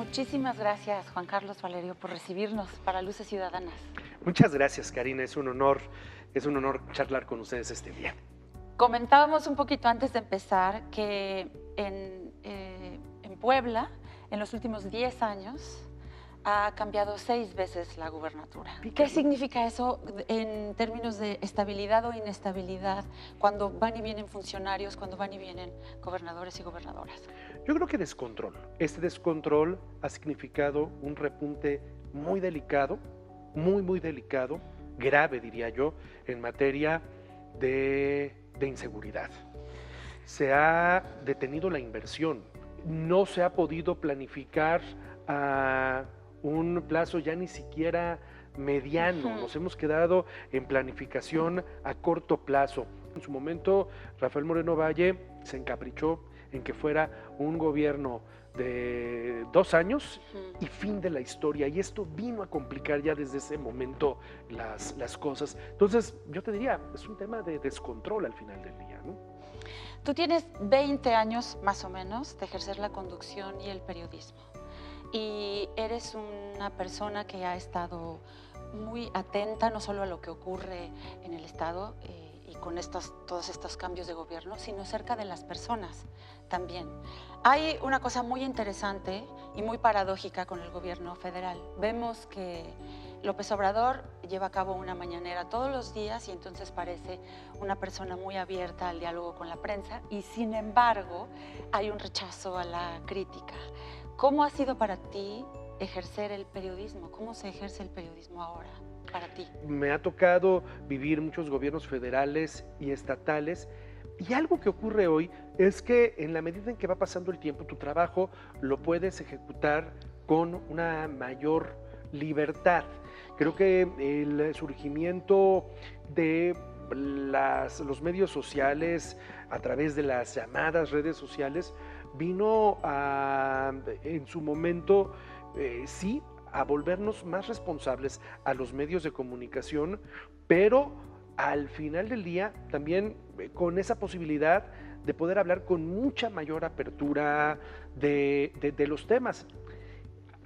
Muchísimas gracias, Juan Carlos Valerio, por recibirnos para Luces Ciudadanas. Muchas gracias, Karina. Es un honor charlar con ustedes este día. Comentábamos un poquito antes de empezar que en Puebla, en los últimos 10 años, ha cambiado 6 veces la gubernatura. ¿Qué significa eso en términos de estabilidad o inestabilidad cuando van y vienen funcionarios, cuando van y vienen gobernadores y gobernadoras? Yo creo que descontrol. Este descontrol ha significado un repunte muy delicado, muy delicado, grave diría yo, en materia de inseguridad. Se ha detenido la inversión, no se ha podido planificar a un plazo ya ni siquiera mediano, nos hemos quedado en planificación a corto plazo. En su momento, Rafael Moreno Valle se encaprichó en que fuera un gobierno de 2 años y fin de la historia, y esto vino a complicar ya desde ese momento las cosas. Entonces, yo te diría, es un tema de descontrol al final del día, ¿no? Tú tienes 20 años más o menos de ejercer la conducción y el periodismo. Y eres una persona que ha estado muy atenta no solo a lo que ocurre en el Estado y con todos estos cambios de gobierno, sino cerca de las personas también. Hay una cosa muy interesante y muy paradójica con el gobierno federal. Vemos que López Obrador lleva a cabo una mañanera todos los días y entonces parece una persona muy abierta al diálogo con la prensa y sin embargo hay un rechazo a la crítica. ¿Cómo ha sido para ti ejercer el periodismo? ¿Cómo se ejerce el periodismo ahora para ti? Me ha tocado vivir muchos gobiernos federales y estatales, y algo que ocurre hoy es que en la medida en que va pasando el tiempo, tu trabajo lo puedes ejecutar con una mayor libertad. Creo que el surgimiento de los medios sociales a través de las llamadas redes sociales vino en su momento, sí, a volvernos más responsables a los medios de comunicación, pero al final del día también con esa posibilidad de poder hablar con mucha mayor apertura de los temas.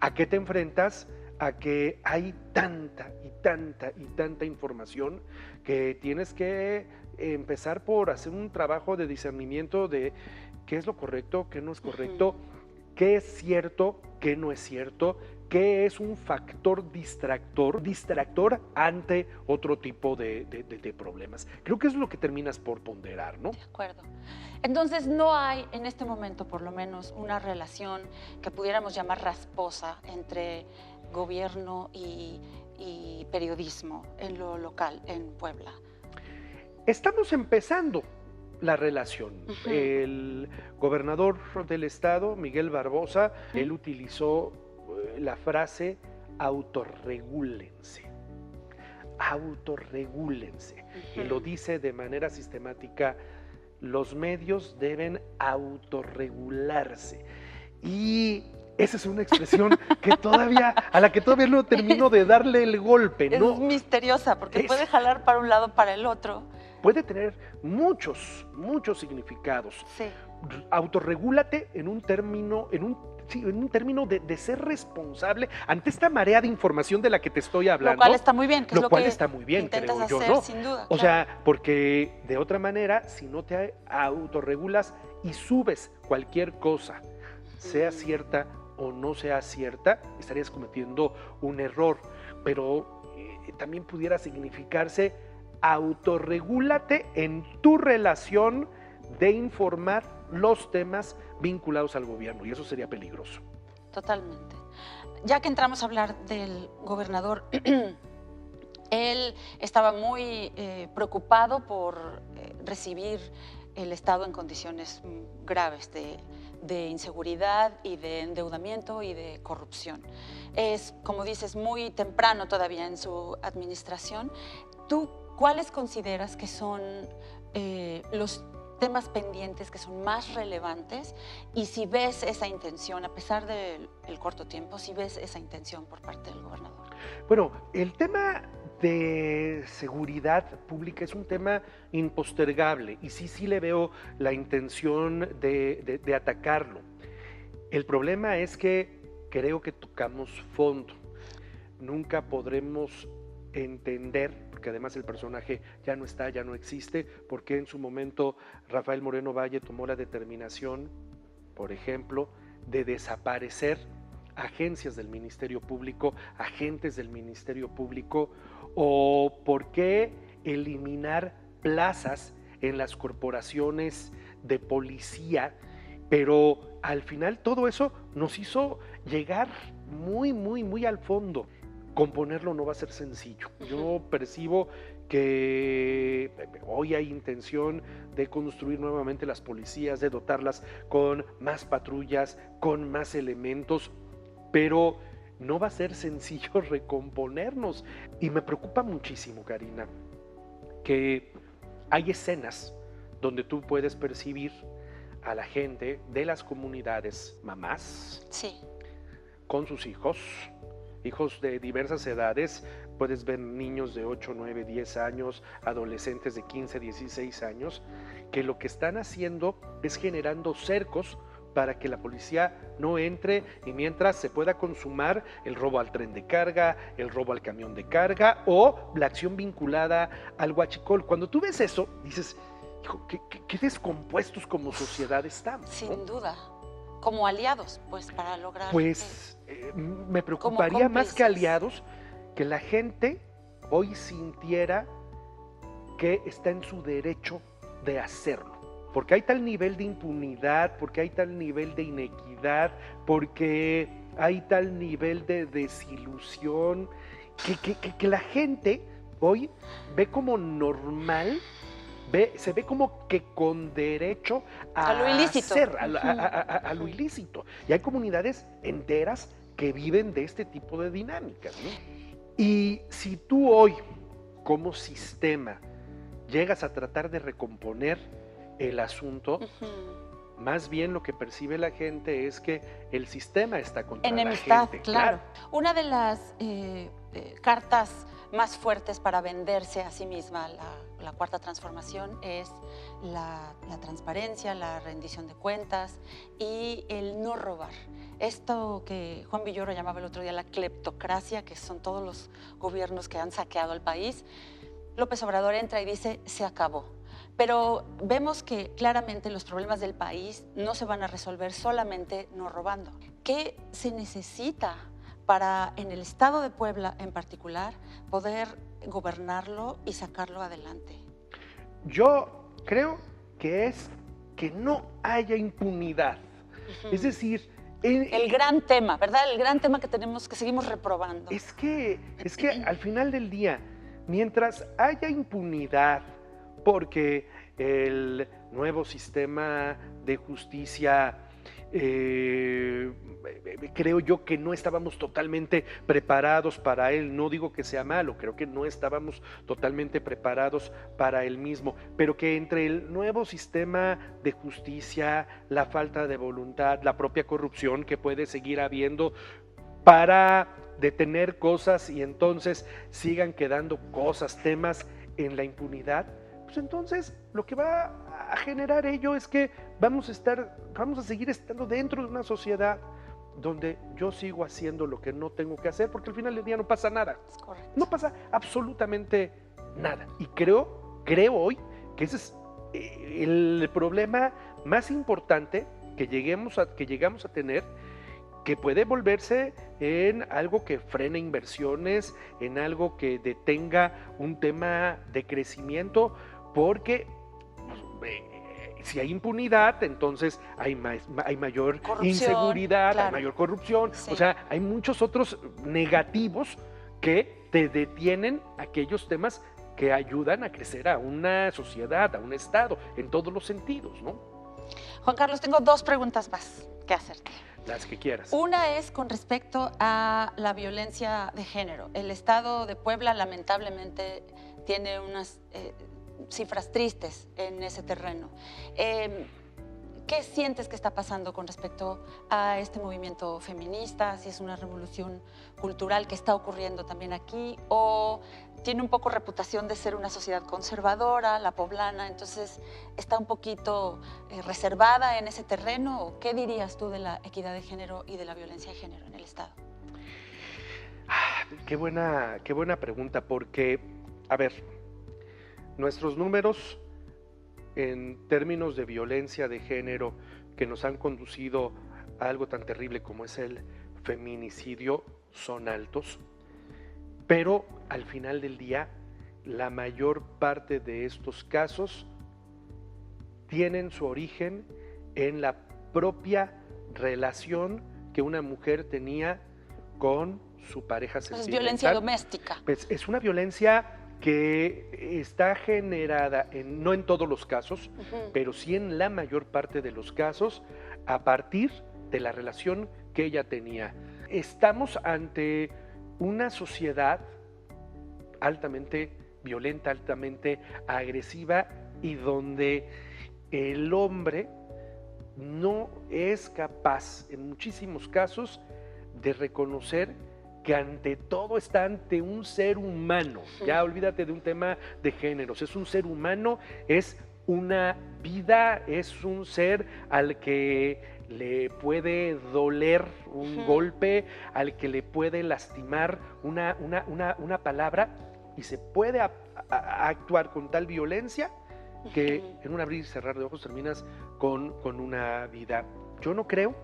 ¿A qué te enfrentas? A que hay tanta información que tienes que empezar por hacer un trabajo de discernimiento de qué es lo correcto, qué no es correcto, qué es cierto, qué no es cierto, qué es un factor distractor ante otro tipo de problemas. Creo que es lo que terminas por ponderar, ¿no? De acuerdo. Entonces no hay en este momento por lo menos una relación que pudiéramos llamar rasposa entre gobierno y periodismo en lo local, en Puebla. Estamos empezando la relación. El gobernador del estado, Miguel Barbosa, él utilizó la frase autorregúlense. Autorregúlense. Y lo dice de manera sistemática: los medios deben autorregularse. Y esa es una expresión a la que todavía no termino de darle el golpe, ¿no? Es misteriosa porque puede jalar para un lado, para el otro. Puede tener muchos significados. Sí. Autorregúlate en un término de ser responsable ante esta marea de información de la que te estoy hablando. Lo cual está muy bien, que es lo que está muy bien, intentas creo yo, hacer, ¿no? sin duda. O sea, porque de otra manera, si no te autorregulas y subes cualquier cosa, sea cierta o no sea cierta, estarías cometiendo un error. Pero también pudiera significarse: autorregúlate en tu relación de informar los temas vinculados al gobierno, y eso sería peligroso. Totalmente. Ya que entramos a hablar del gobernador, él estaba muy preocupado por recibir el Estado en condiciones graves de inseguridad y de endeudamiento y de corrupción. Es, como dices, muy temprano todavía en su administración. ¿Tú cuáles consideras que son los temas pendientes que son más relevantes? Y si ves esa intención, a pesar del corto tiempo, si ves esa intención por parte del gobernador. Bueno, el tema de seguridad pública es un tema impostergable y sí le veo la intención de atacarlo. El problema es que creo que tocamos fondo. Nunca podremos entender, porque además el personaje ya no está, ya no existe, porque en su momento Rafael Moreno Valle tomó la determinación, por ejemplo, de desaparecer agencias del Ministerio Público, agentes del Ministerio Público, o por qué eliminar plazas en las corporaciones de policía, pero al final todo eso nos hizo llegar muy al fondo. Componerlo no va a ser sencillo. Yo percibo que hoy hay intención de construir nuevamente las policías, de dotarlas con más patrullas, con más elementos, pero no va a ser sencillo recomponernos. Y me preocupa muchísimo, Karina, que hay escenas donde tú puedes percibir a la gente de las comunidades, mamás, sí, con sus hijos de diversas edades. Puedes ver niños de 8, 9, 10 años, adolescentes de 15, 16 años, que lo que están haciendo es generando cercos para que la policía no entre y mientras se pueda consumar el robo al tren de carga, el robo al camión de carga o la acción vinculada al huachicol. Cuando tú ves eso, dices, hijo, qué descompuestos como sociedad estamos, ¿no? Sin duda. Como aliados, pues, para lograr... Pues me preocuparía más que aliados, que la gente hoy sintiera que está en su derecho de hacerlo. Porque hay tal nivel de impunidad, porque hay tal nivel de inequidad, porque hay tal nivel de desilusión, que la gente hoy ve como normal, se ve como que con derecho a lo ilícito. hacer, a lo ilícito. Y hay comunidades enteras que viven de este tipo de dinámicas, ¿no? Y si tú hoy, como sistema, llegas a tratar de recomponer el asunto, más bien lo que percibe la gente es que el sistema está contra enemistad, la gente. Claro. Una de las cartas más fuertes para venderse a sí misma la cuarta transformación es la transparencia, la rendición de cuentas y el no robar. Esto que Juan Villoro llamaba el otro día la cleptocracia, que son todos los gobiernos que han saqueado el país, López Obrador entra y dice, se acabó. Pero vemos que claramente los problemas del país no se van a resolver solamente no robando. ¿Qué se necesita para, en el estado de Puebla en particular, poder gobernarlo y sacarlo adelante? Yo creo que es que no haya impunidad. Es decir, el gran tema, ¿verdad? El gran tema que tenemos, que seguimos reprobando. Es que al final del día, mientras haya impunidad, porque el nuevo sistema de justicia, creo yo que no estábamos totalmente preparados para él. No digo que sea malo, creo que no estábamos totalmente preparados para él mismo, pero que entre el nuevo sistema de justicia, la falta de voluntad, la propia corrupción que puede seguir habiendo para detener cosas y entonces sigan quedando cosas, temas en la impunidad, pues entonces lo que va a generar ello es que vamos a seguir estando dentro de una sociedad donde yo sigo haciendo lo que no tengo que hacer, porque al final del día no pasa nada. Es correcto. No pasa absolutamente nada. Y creo hoy que ese es el problema más importante que llegamos a tener, que puede volverse en algo que frene inversiones, en algo que detenga un tema de crecimiento, porque si hay impunidad, entonces hay mayor inseguridad, claro, hay mayor corrupción, sí. O sea, hay muchos otros negativos que te detienen aquellos temas que ayudan a crecer a una sociedad, a un estado, en todos los sentidos, ¿no? Juan Carlos, tengo dos preguntas más que hacerte. Las que quieras. Una es con respecto a la violencia de género. El estado de Puebla lamentablemente tiene unas cifras tristes en ese terreno. ¿Qué sientes que está pasando con respecto a este movimiento feminista? Si es una revolución cultural que está ocurriendo también aquí, o tiene un poco reputación de ser una sociedad conservadora, la poblana, entonces está un poquito reservada en ese terreno. ¿O qué dirías tú de la equidad de género y de la violencia de género en el Estado? Qué buena pregunta, porque, a ver, nuestros números en términos de violencia de género que nos han conducido a algo tan terrible como es el feminicidio son altos, pero al final del día la mayor parte de estos casos tienen su origen en la propia relación que una mujer tenía con su pareja Pues es sentimental. violencia doméstica. Pues es una violencia que está generada, no en todos los casos, pero sí en la mayor parte de los casos, a partir de la relación que ella tenía. Estamos ante una sociedad altamente violenta, altamente agresiva, y donde el hombre no es capaz, en muchísimos casos, de reconocer que ante todo está ante un ser humano. Ya olvídate de un tema de géneros, es un ser humano, es una vida, es un ser al que le puede doler un golpe, al que le puede lastimar una palabra, y se puede actuar con tal violencia que en un abrir y cerrar de ojos terminas con una vida. Yo no creo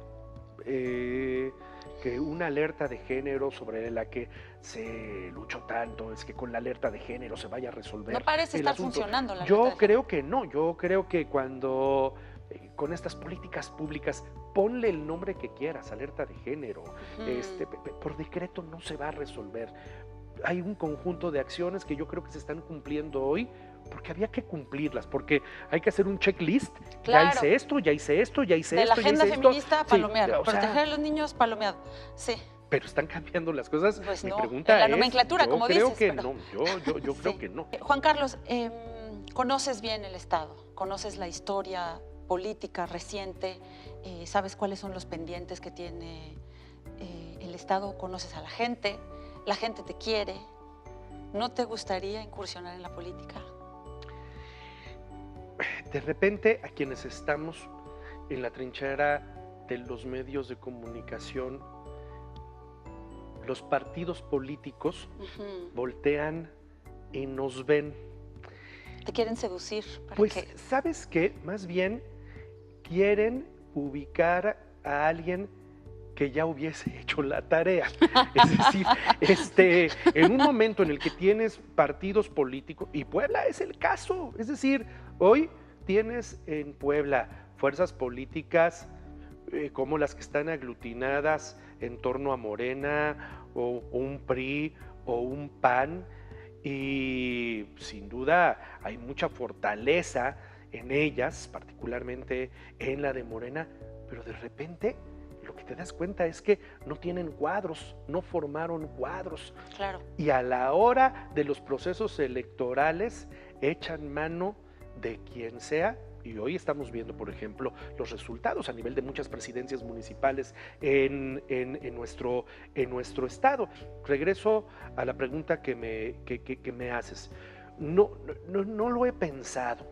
que una alerta de género sobre la que se luchó tanto, es que con la alerta de género se vaya a resolver. No parece el estar asunto. funcionando la alerta Yo de género. creo que no, yo creo que cuando con estas políticas públicas, ponle el nombre que quieras, alerta de género, por decreto no se va a resolver. Hay un conjunto de acciones que yo creo que se están cumpliendo hoy, porque había que cumplirlas, porque hay que hacer un checklist. Claro. Ya hice esto, ya hice esto, ya hice De esto, la agenda ya hice feminista, esto. palomeado. Sí, o sea, Proteger a los niños, palomeado. Sí. pero están cambiando las cosas. Pues Mi no, pregunta en la es, nomenclatura, como creo dices, que pero- no, yo creo Sí. que no. Juan Carlos, conoces bien el Estado, conoces la historia política reciente, sabes cuáles son los pendientes que tiene el Estado, conoces a la gente te quiere. ¿No te gustaría incursionar en la política? De repente, a quienes estamos en la trinchera de los medios de comunicación, los partidos políticos voltean y nos ven. ¿Te quieren seducir? ¿Para Pues, qué? ¿sabes qué? Más bien quieren ubicar a alguien que ya hubiese hecho la tarea. Es decir, en un momento en el que tienes partidos políticos, y Puebla es el caso, es decir, hoy tienes en Puebla fuerzas políticas como las que están aglutinadas en torno a Morena, o un PRI, o un PAN, y sin duda hay mucha fortaleza en ellas, particularmente en la de Morena, pero de repente lo que te das cuenta es que no tienen cuadros, no formaron cuadros. Claro. Y a la hora de los procesos electorales echan mano de quien sea. Y hoy estamos viendo, por ejemplo, los resultados a nivel de muchas presidencias municipales en nuestro estado. Regreso a la pregunta que me haces. No lo he pensado.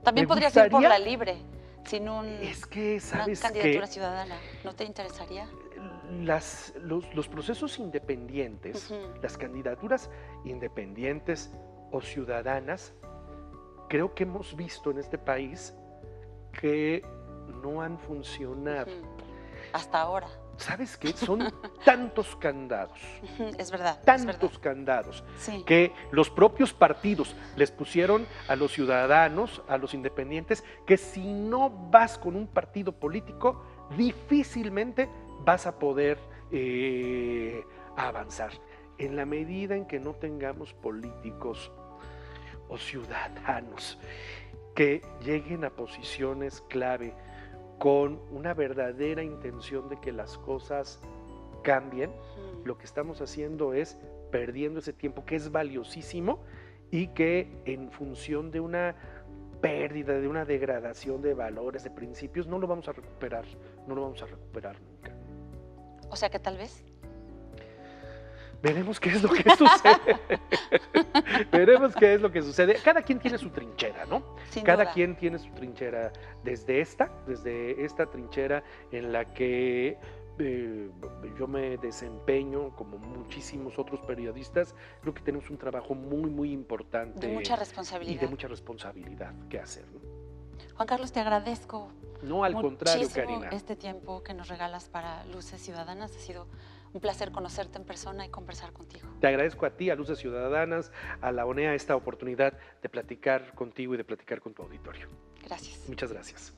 También Me podría ser por gustaría- la libre, sin Es que, una ¿sabes candidatura qué? ciudadana. ¿No te interesaría? Los procesos independientes, las candidaturas independientes o ciudadanas, creo que hemos visto en este país que no han funcionado. Hasta ahora. ¿Sabes qué? Son tantos candados, Es verdad. Es verdad. tantos candados, Sí. que los propios partidos les pusieron a los ciudadanos, a los independientes, que si no vas con un partido político, difícilmente vas a poder avanzar. En la medida en que no tengamos políticos o ciudadanos que lleguen a posiciones clave con una verdadera intención de que las cosas cambien, lo que estamos haciendo es perdiendo ese tiempo que es valiosísimo y que en función de una pérdida, de una degradación de valores, de principios, no lo vamos a recuperar, no lo vamos a recuperar nunca. O sea que tal vez. Veremos qué es lo que sucede. Veremos qué es lo que sucede. Cada quien tiene su trinchera, ¿no? Sin Cada duda. quien tiene su trinchera. Desde esta trinchera en la que yo me desempeño, como muchísimos otros periodistas, creo que tenemos un trabajo muy, muy importante. De mucha Y responsabilidad. de mucha responsabilidad que hacer, ¿no? Juan Carlos, te agradezco No, al contrario, muchísimo Karina. este tiempo que nos regalas para Luces Ciudadanas. Ha sido un placer conocerte en persona y conversar contigo. Te agradezco a ti, a Luces Ciudadanas, a la ONEA, esta oportunidad de platicar contigo y de platicar con tu auditorio. Gracias. Muchas gracias.